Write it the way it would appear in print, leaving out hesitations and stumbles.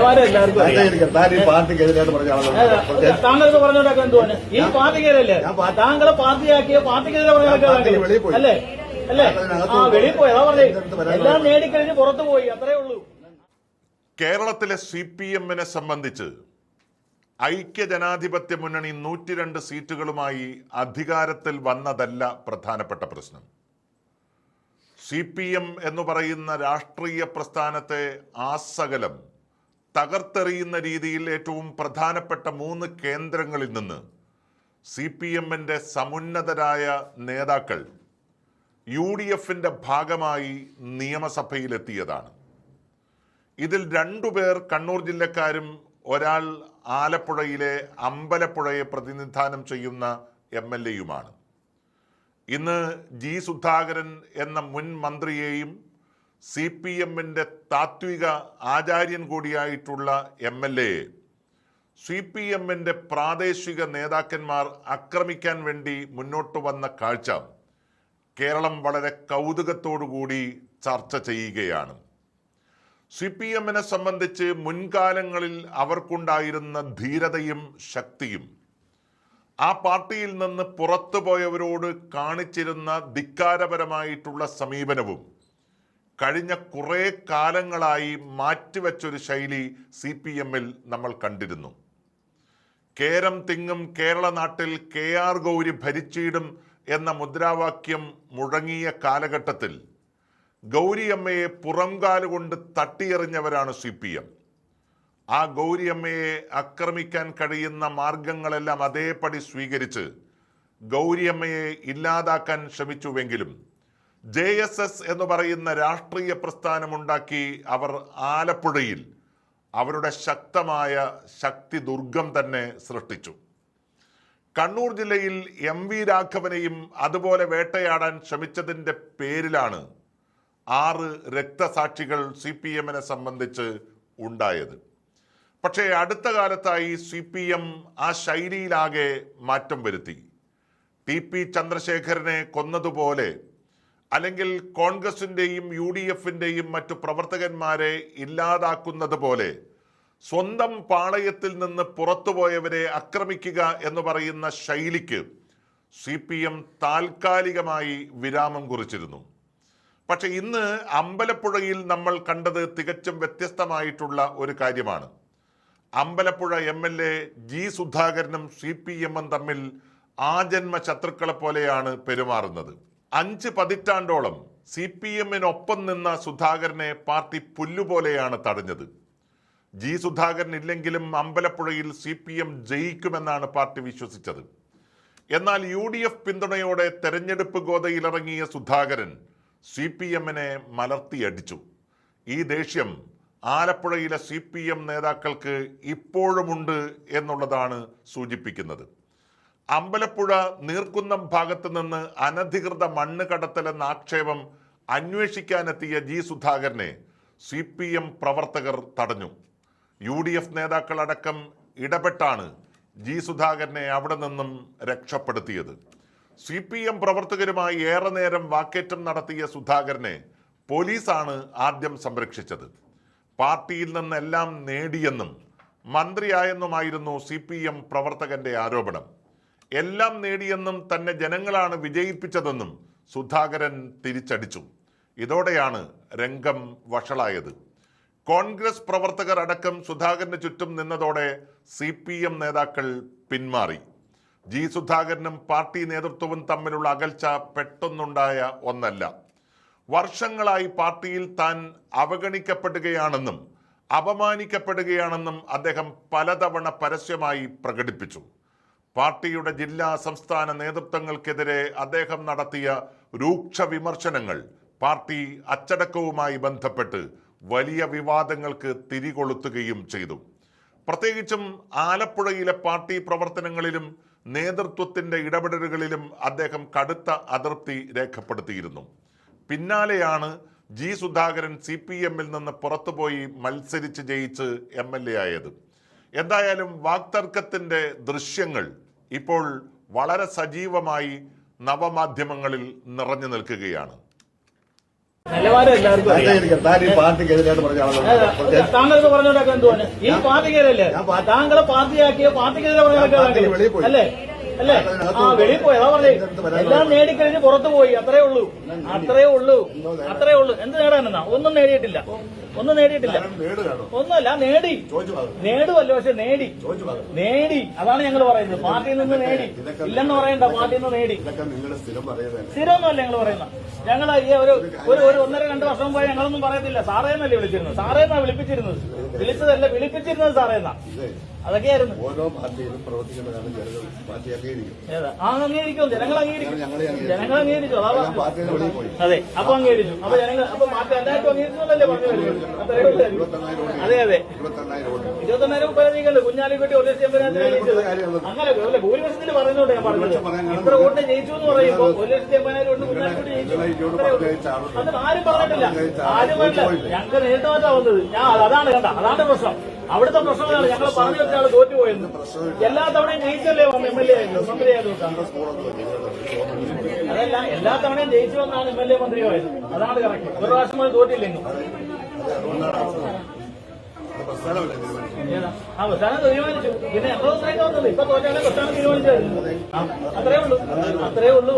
നിലവാരം എല്ലാവർക്കും താങ്കളൊക്കെ പറഞ്ഞോണ്ടൊക്കെ എന്തുവാണ് ഈ പാർട്ടിക്കെതിരല്ലേ താങ്കളെ പാർട്ടിയാക്കിയ പാർട്ടിക്കെതിരെ പറഞ്ഞ അല്ലേ അല്ലേ ആ വെളിയിൽ പോയി അതാ പറഞ്ഞേ എല്ലാം നേടിക്കഴിഞ്ഞ് പുറത്തു പോയി അത്രേ ഉള്ളൂ. കേരളത്തിലെ CPM-നെ സംബന്ധിച്ച് ഐക്യജനാധിപത്യ മുന്നണി 102 സീറ്റുകളുമായി അധികാരത്തിൽ വന്നതല്ല പ്രധാനപ്പെട്ട പ്രശ്നം. CPM എന്ന് പറയുന്ന രാഷ്ട്രീയ പ്രസ്ഥാനത്തെ ആസകലം തകർത്തെറിയുന്ന രീതിയിൽ ഏറ്റവും പ്രധാനപ്പെട്ട 3 കേന്ദ്രങ്ങളിൽ നിന്ന് CPM-ന്റെ സമുന്നതരായ നേതാക്കൾ UDF-ന്റെ ഭാഗമായി നിയമസഭയിലെത്തിയതാണ്. ഇതിൽ 2 പേർ കണ്ണൂർ ജില്ലക്കാരും ഒരാൾ ആലപ്പുഴയിലെ അമ്പലപ്പുഴയെ പ്രതിനിധാനം ചെയ്യുന്ന MLA-യുമാണ്. ഇന്ന് G. സുധാകരൻ എന്ന മുൻ മന്ത്രിയെയും CPM-ന്റെ താത്വിക ആചാര്യൻ കൂടിയായിട്ടുള്ള MLA-യെ CPM-ന്റെ പ്രാദേശിക നേതാക്കന്മാർ ആക്രമിക്കാൻ വേണ്ടി മുന്നോട്ട് വന്ന കാഴ്ച കേരളം വളരെ കൗതുകത്തോടുകൂടി ചർച്ച ചെയ്യുകയാണ്. CPM-നെ സംബന്ധിച്ച് മുൻകാലങ്ങളിൽ അവർക്കുണ്ടായിരുന്ന ധീരതയും ശക്തിയും ആ പാർട്ടിയിൽ നിന്ന് പുറത്തുപോയവരോട് കാണിച്ചിരുന്ന ധിക്കാരപരമായിട്ടുള്ള സമീപനവും കഴിഞ്ഞ കുറേ കാലങ്ങളായി മാറ്റിവെച്ചൊരു ശൈലി CPM-ൽ നമ്മൾ കണ്ടിരുന്നു. കേരം തിങ്ങും കേരള നാട്ടിൽ KR ഗൗരി ഭരിച്ചിടും എന്ന മുദ്രാവാക്യം മുഴങ്ങിയ കാലഘട്ടത്തിൽ ഗൗരിയമ്മയെ പുറംകാലുകൊണ്ട് തട്ടിയെറിഞ്ഞവരാണ് CPM. ആ ഗൗരിയമ്മയെ ആക്രമിക്കാൻ കഴിയുന്ന മാർഗങ്ങളെല്ലാം അതേപടി സ്വീകരിച്ച് ഗൗരിയമ്മയെ ഇല്ലാതാക്കാൻ ശ്രമിച്ചുവെങ്കിലും JSS എന്ന് പറയുന്ന രാഷ്ട്രീയ പ്രസ്ഥാനമുണ്ടാക്കി അവർ ആലപ്പുഴയിൽ അവരുടെ ശക്തമായ ശക്തി ദുർഗം തന്നെ സൃഷ്ടിച്ചു. കണ്ണൂർ ജില്ലയിൽ MV രാഘവനെയും അതുപോലെ വേട്ടയാടാൻ ശ്രമിച്ചതിൻ്റെ പേരിലാണ് 6 രക്തസാക്ഷികൾ CPM-നെ സംബന്ധിച്ച് ഉണ്ടായത്. പക്ഷേ അടുത്ത കാലത്തായി CPM ആ ശൈലിയിലാകെ മാറ്റം വരുത്തി. TP ചന്ദ്രശേഖരനെ കൊന്നതുപോലെ അല്ലെങ്കിൽ കോൺഗ്രസിൻ്റെയും UDF-ൻ്റെയും മറ്റു പ്രവർത്തകന്മാരെ ഇല്ലാതാക്കുന്നത് പോലെ സ്വന്തം പാളയത്തിൽ നിന്ന് പുറത്തുപോയവരെ ആക്രമിക്കുക എന്ന് പറയുന്ന ശൈലിക്ക് CPM താൽക്കാലികമായി വിരാമം കുറിച്ചിരുന്നു. പക്ഷെ ഇന്ന് അമ്പലപ്പുഴയിൽ നമ്മൾ കണ്ടത് തികച്ചും വ്യത്യസ്തമായിട്ടുള്ള ഒരു കാര്യമാണ്. Ambalappuzha MLA G. സുധാകരനും CPM-ഉം തമ്മിൽ ആജന്മ ശത്രുക്കളെ പോലെയാണ് പെരുമാറുന്നത്. 5 പതിറ്റാണ്ടോളം CPM-നൊപ്പം നിന്ന സുധാകരനെ പാർട്ടി പുല്ലുപോലെയാണ് തടഞ്ഞത്. G. സുധാകരൻ ഇല്ലെങ്കിലും അമ്പലപ്പുഴയിൽ CPM ജയിക്കുമെന്നാണ് പാർട്ടി വിശ്വസിച്ചത്. എന്നാൽ UDF പിന്തുണയോടെ തെരഞ്ഞെടുപ്പ് ഗോതയിലിറങ്ങിയ സുധാകരൻ CPM-നെ മലർത്തിയടിച്ചു. ഈ ദേഷ്യം ആലപ്പുഴയിലെ CPM നേതാക്കൾക്ക് ഇപ്പോഴുമുണ്ട് എന്നുള്ളതാണ് സൂചിപ്പിക്കുന്നത്. അമ്പലപ്പുഴ നീർക്കുന്നം ഭാഗത്ത് നിന്ന് അനധികൃത മണ്ണ് കടത്തലെന്ന ആക്ഷേപം അന്വേഷിക്കാനെത്തിയ G. സുധാകരനെ CPM പ്രവർത്തകർ തടഞ്ഞു. UDF നേതാക്കളടക്കം ഇടപെട്ടാണ് G. സുധാകരനെ അവിടെ നിന്നും രക്ഷപ്പെടുത്തിയത്. CPM പ്രവർത്തകരുമായി ഏറെ നേരം വാക്കേറ്റം നടത്തിയ സുധാകരനെ പോലീസാണ് ആദ്യം സംരക്ഷിച്ചത്. പാർട്ടിയിൽ നിന്നെല്ലാം നേടിയെന്നും മന്ത്രിയായെന്നുമായിരുന്നു CPM പ്രവർത്തകന്റെ ആരോപണം. എല്ലാം നേടിയെന്നും തന്നെ ജനങ്ങളാണ് വിജയിപ്പിച്ചതെന്നും സുധാകരൻ തിരിച്ചടിച്ചു. ഇതോടെയാണ് രംഗം വഷളായത്. കോൺഗ്രസ് പ്രവർത്തകർ അടക്കം സുധാകരന് ചുറ്റും നിന്നതോടെ CPM നേതാക്കൾ പിന്മാറി. G. സുധാകരനും പാർട്ടി നേതൃത്വവും തമ്മിലുള്ള അകൽച്ച പെട്ടെന്നുണ്ടായ ഒന്നല്ല. വർഷങ്ങളായി പാർട്ടിയിൽ താൻ അവഗണിക്കപ്പെടുകയാണെന്നും അപമാനിക്കപ്പെടുകയാണെന്നും അദ്ദേഹം പലതവണ പരസ്യമായി പ്രകടിപ്പിച്ചു. പാർട്ടിയുടെ ജില്ലാ സംസ്ഥാന നേതൃത്വങ്ങൾക്കെതിരെ അദ്ദേഹം നടത്തിയ രൂക്ഷ വിമർശനങ്ങൾ പാർട്ടി അച്ചടക്കവുമായി ബന്ധപ്പെട്ട് വലിയ വിവാദങ്ങൾക്ക് തിരികൊളുത്തുകയും ചെയ്തു. പ്രത്യേകിച്ചും ആലപ്പുഴയിലെ പാർട്ടി പ്രവർത്തനങ്ങളിലും നേതൃത്വത്തിന്റെ ഇടപെടലുകളിലും അദ്ദേഹം കടുത്ത അതൃപ്തി രേഖപ്പെടുത്തിയിരുന്നു. പിന്നാലെയാണ് G. സുധാകരൻ CPM-ൽ നിന്ന് പുറത്തുപോയി മത്സരിച്ച് ജയിച്ച് MLA ആയത്. എന്തായാലും വാക്തർക്കത്തിന്റെ ദൃശ്യങ്ങൾ ഇപ്പോൾ വളരെ സജീവമായി നവമാധ്യമങ്ങളിൽ നിറഞ്ഞു നിൽക്കുകയാണ്. നിലവാരം എല്ലാവർക്കും അറിയാം. താങ്കളൊക്കെ പറഞ്ഞോണ്ടാക്കാൻ എന്തുവാണ് ഈ പാർട്ടിക്കാരല്ലേ താങ്കളെ പാർട്ടിയാക്കിയ പാർട്ടിക്കെതിരെ പറഞ്ഞ അല്ലേ അല്ലേ ആ വെളിയിൽ പോയി അതാ പറഞ്ഞേ എല്ലാം നേടിക്കഴിഞ്ഞ് പുറത്തു പോയി അത്രേ ഉള്ളൂ എന്ത് നേടാനെന്നാ ഒന്നും നേടിയിട്ടില്ല ഒന്നുമല്ല നേടുമല്ലോ പക്ഷെ നേടി അതാണ് ഞങ്ങൾ പറയുന്നത് പാർട്ടിയിൽ നിന്ന് നേടി ഇല്ലെന്ന് പറയണ്ട പാർട്ടിയിൽ നിന്ന് നേടി സ്ഥിരമൊന്നുമല്ല ഞങ്ങൾ പറയുന്ന ഞങ്ങൾ ഈ ഒരു 1.5-2 വർഷം പോയി ഞങ്ങളൊന്നും പറയത്തില്ല സാറേന്നല്ലേ വിളിച്ചിരുന്നത് സാറേന്നാ വിളിപ്പിച്ചിരുന്നത് സാറേന്നാ അതൊക്കെയായിരുന്നു ഓരോ പാർട്ടിയിലും പ്രവർത്തിക്കേണ്ടതാണ് പാർട്ടി അംഗീകരിക്കും ജനങ്ങൾ അംഗീകരിച്ചു അതെ അപ്പൊ അംഗീകരിച്ചു അപ്പൊ ജനങ്ങൾ അപ്പൊ പാർട്ടി എല്ലാവർക്കും അംഗീകരിച്ചല്ലേ പറഞ്ഞു അതെ 22,000 പേരെ കുഞ്ഞാലിക്കുട്ടി 1,80,000 അങ്ങനെ ഭൂരിപക്ഷത്തിൽ പറയുന്നുണ്ട് ഞാൻ പറഞ്ഞത് ഇത്ര വോട്ട് ജയിച്ചു എന്ന് പറയുമ്പോൾ 1,80,000 വോട്ട് കുഞ്ഞാലിക്കുട്ടി ജയിച്ചു അത് ആരും പറഞ്ഞിട്ടില്ല ഞങ്ങൾക്ക് നേരിട്ട് മാറ്റാ വന്നത് അതാണ് അതാണ് പ്രശ്നം അവിടുത്തെ പ്രശ്നങ്ങളാണ് ഞങ്ങൾ പറഞ്ഞു വെച്ചാൽ തോറ്റുപോയെന്ന് എല്ലാ തവണയും ജയിച്ചല്ലേ MLA മന്ത്രിയായിരുന്നു അതല്ല എല്ലാ തവണയും ജയിച്ചു വന്നാണ് MLA മന്ത്രിയായത് അതാണ് കറക്റ്റ് ഒരു പ്രാവശ്യം പോലും തോറ്റില്ലെന്നും പ്രസ്ഥാനം തീരുമാനിച്ചു പിന്നെ എത്ര ദിവസമായിട്ട് വന്നത് ഇപ്പൊ തോറ്റാണ് പ്രസ്ഥാനം തീരുമാനിച്ചായിരുന്നു അത്രേ ഉള്ളൂ